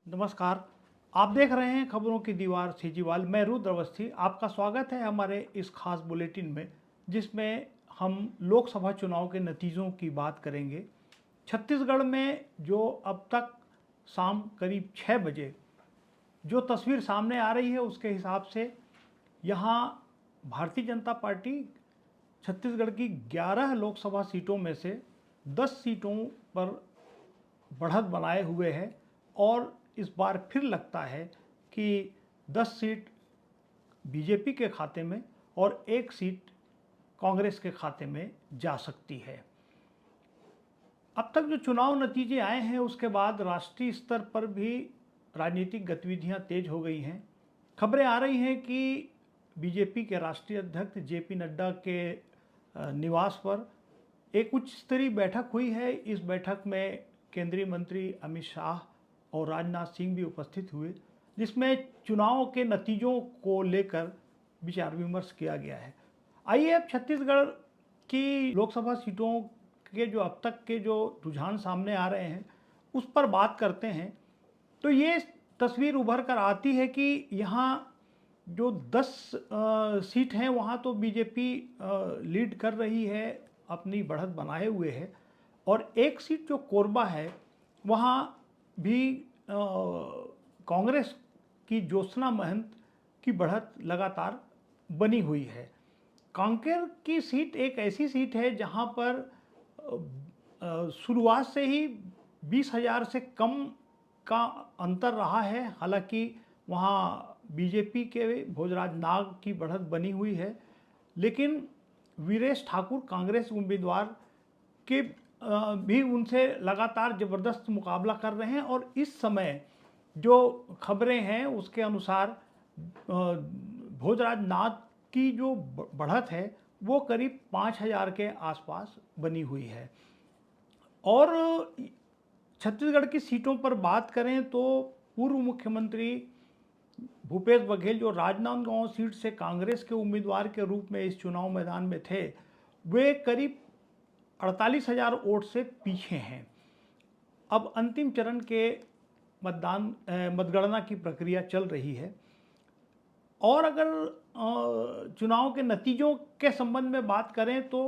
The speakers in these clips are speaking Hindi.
नमस्कार। आप देख रहे हैं खबरों की दीवार सीजीवाल। मैं रुद्र अवस्थी। आपका स्वागत है हमारे इस खास बुलेटिन में, जिसमें हम लोकसभा चुनाव के नतीजों की बात करेंगे। छत्तीसगढ़ में जो अब तक शाम करीब 6 बजे जो तस्वीर सामने आ रही है, उसके हिसाब से यहाँ भारतीय जनता पार्टी छत्तीसगढ़ की 11 लोकसभा सीटों में से 10 सीटों पर बढ़त बनाए हुए है और इस बार फिर लगता है कि 10 सीट बीजेपी के खाते में और 1 सीट कांग्रेस के खाते में जा सकती है। अब तक जो चुनाव नतीजे आए हैं, उसके बाद राष्ट्रीय स्तर पर भी राजनीतिक गतिविधियां तेज हो गई हैं। खबरें आ रही हैं कि बीजेपी के राष्ट्रीय अध्यक्ष जेपी नड्डा के निवास पर एक उच्च स्तरीय बैठक हुई है। इस बैठक में केंद्रीय मंत्री अमित शाह और राजनाथ सिंह भी उपस्थित हुए, जिसमें चुनाव के नतीजों को लेकर विचार विमर्श किया गया है। आइए अब छत्तीसगढ़ की लोकसभा सीटों के जो अब तक के जो रुझान सामने आ रहे हैं, उस पर बात करते हैं। तो ये तस्वीर उभर कर आती है कि यहाँ जो 10 सीट हैं, वहाँ तो बीजेपी लीड कर रही है, अपनी बढ़त बनाए हुए है। और 1 सीट जो कोरबा है, वहाँ भी कांग्रेस की ज्योत्सना महंत की बढ़त लगातार बनी हुई है। कांकेर की सीट एक ऐसी सीट है जहां पर शुरुआत से ही 20,000 से कम का अंतर रहा है। हालांकि वहां बीजेपी के भोजराज नाग की बढ़त बनी हुई है, लेकिन वीरेश ठाकुर कांग्रेस उम्मीदवार के भी उनसे लगातार ज़बरदस्त मुकाबला कर रहे हैं। और इस समय जो खबरें हैं, उसके अनुसार भोजराज नाग की जो बढ़त है, वो करीब 5,000 के आसपास बनी हुई है। और छत्तीसगढ़ की सीटों पर बात करें तो पूर्व मुख्यमंत्री भूपेश बघेल, जो राजनांदगांव सीट से कांग्रेस के उम्मीदवार के रूप में इस चुनाव मैदान में थे, वे करीब 48,000 वोट से पीछे हैं। अब अंतिम चरण के मतगणना की प्रक्रिया चल रही है। और अगर चुनाव के नतीजों के संबंध में बात करें तो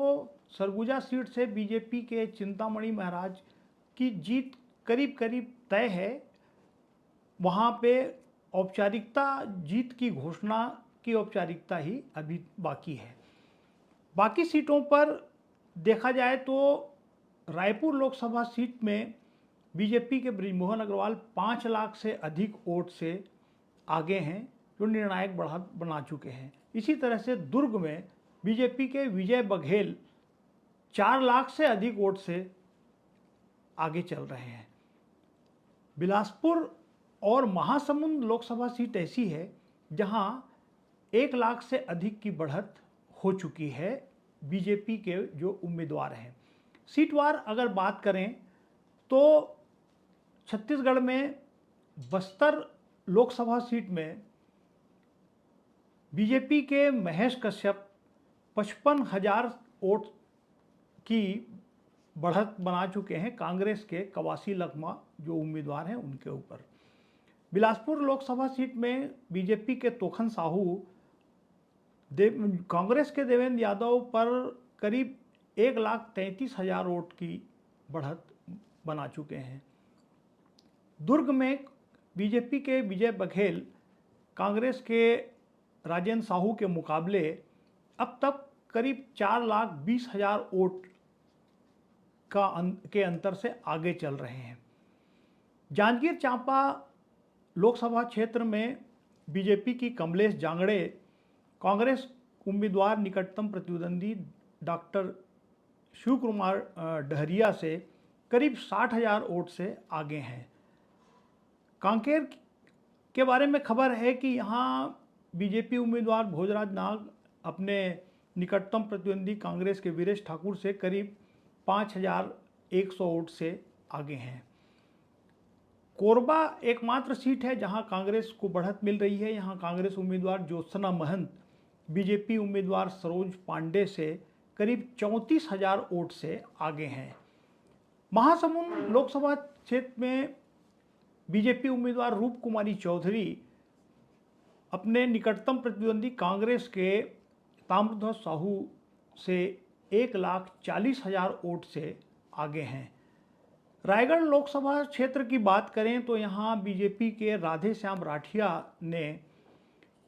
सरगुजा सीट से बीजेपी के चिंतामणि महाराज की जीत करीब करीब तय है। वहाँ पे औपचारिकता, जीत की घोषणा की औपचारिकता ही अभी बाकी है। बाकी सीटों पर देखा जाए तो रायपुर लोकसभा सीट में बीजेपी के बृजमोहन अग्रवाल 5 लाख से अधिक वोट से आगे हैं, जो निर्णायक बढ़त बना चुके हैं। इसी तरह से दुर्ग में बीजेपी के विजय बघेल 4 लाख से अधिक वोट से आगे चल रहे हैं। बिलासपुर और महासमुंद लोकसभा सीट ऐसी है जहां 1 लाख से अधिक की बढ़त हो चुकी है बीजेपी के जो उम्मीदवार हैं। सीटवार अगर बात करें तो छत्तीसगढ़ में बस्तर लोकसभा सीट में बीजेपी के महेश कश्यप 55,000 वोट की बढ़त बना चुके हैं कांग्रेस के कवासी लखमा जो उम्मीदवार हैं उनके ऊपर। बिलासपुर लोकसभा सीट में बीजेपी के तोखन साहू कांग्रेस के देवेंद्र यादव पर करीब 1,33,000 वोट की बढ़त बना चुके हैं। दुर्ग में बीजेपी के विजय बघेल कांग्रेस के राजेंद्र साहू के मुकाबले अब तक करीब 4,20,000 वोट के अंतर से आगे चल रहे हैं। जांजगीर चांपा लोकसभा क्षेत्र में बीजेपी की कमलेश जांगड़े कांग्रेस उम्मीदवार निकटतम प्रतिद्वंदी डॉक्टर शिव कुमार डहरिया से करीब 60,000 वोट से आगे हैं। कांकेर के बारे में खबर है कि यहाँ बीजेपी उम्मीदवार भोजराज नाग अपने निकटतम प्रतिद्वंदी कांग्रेस के वीरेश ठाकुर से करीब 5,100 वोट से आगे हैं। कोरबा एकमात्र सीट है जहां कांग्रेस को बढ़त मिल रही है। यहां कांग्रेस उम्मीदवार ज्योत्सना महंत बीजेपी उम्मीदवार सरोज पांडे से करीब 34,000 वोट से आगे हैं। महासमुंद लोकसभा क्षेत्र में बीजेपी उम्मीदवार रूप कुमारी चौधरी अपने निकटतम प्रतिद्वंदी कांग्रेस के ताम्रध्वज साहू से 1,40,000 वोट से आगे हैं। रायगढ़ लोकसभा क्षेत्र की बात करें तो यहाँ बीजेपी के राधेश्याम राठिया ने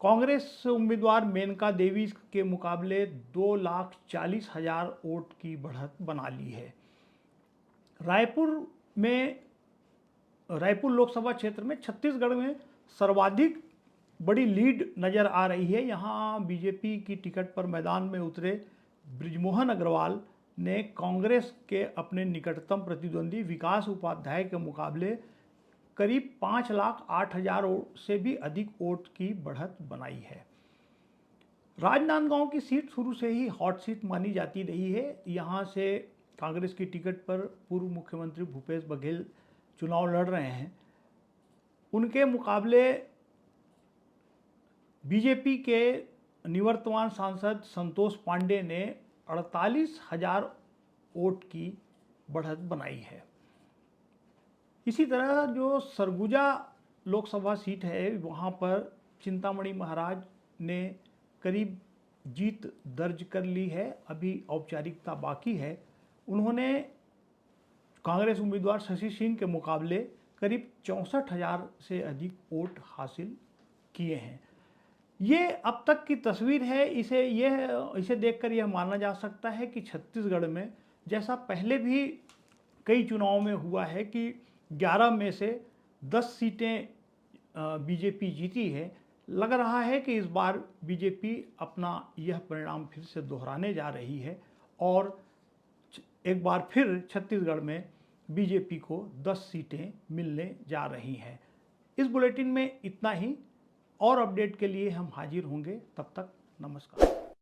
कांग्रेस उम्मीदवार मेनका देवी के मुकाबले 2,40,000 वोट की बढ़त बना ली है। रायपुर लोकसभा क्षेत्र में छत्तीसगढ़ में सर्वाधिक बड़ी लीड नज़र आ रही है। यहाँ बीजेपी की टिकट पर मैदान में उतरे बृजमोहन अग्रवाल ने कांग्रेस के अपने निकटतम प्रतिद्वंदी विकास उपाध्याय के मुकाबले करीब 5,08,000 से भी अधिक वोट की बढ़त बनाई है। राजनांदगांव की सीट शुरू से ही हॉट सीट मानी जाती रही है। यहाँ से कांग्रेस की टिकट पर पूर्व मुख्यमंत्री भूपेश बघेल चुनाव लड़ रहे हैं। उनके मुकाबले बीजेपी के निवर्तमान सांसद संतोष पांडे ने 48,000 वोट की बढ़त बनाई है। इसी तरह जो सरगुजा लोकसभा सीट है वहाँ पर चिंतामणि महाराज ने करीब जीत दर्ज कर ली है। अभी औपचारिकता बाकी है। उन्होंने कांग्रेस उम्मीदवार शशि सिंह के मुकाबले करीब 64,000 से अधिक वोट हासिल किए हैं। ये अब तक की तस्वीर है। इसे देखकर यह माना जा सकता है कि छत्तीसगढ़ में जैसा पहले भी कई चुनाव में हुआ है कि 11 में से 10 सीटें बीजेपी जीती है। लग रहा है कि इस बार बीजेपी अपना यह परिणाम फिर से दोहराने जा रही है और एक बार फिर छत्तीसगढ़ में बीजेपी को 10 सीटें मिलने जा रही हैं। इस बुलेटिन में इतना ही। और अपडेट के लिए हम हाजिर होंगे। तब तक नमस्कार।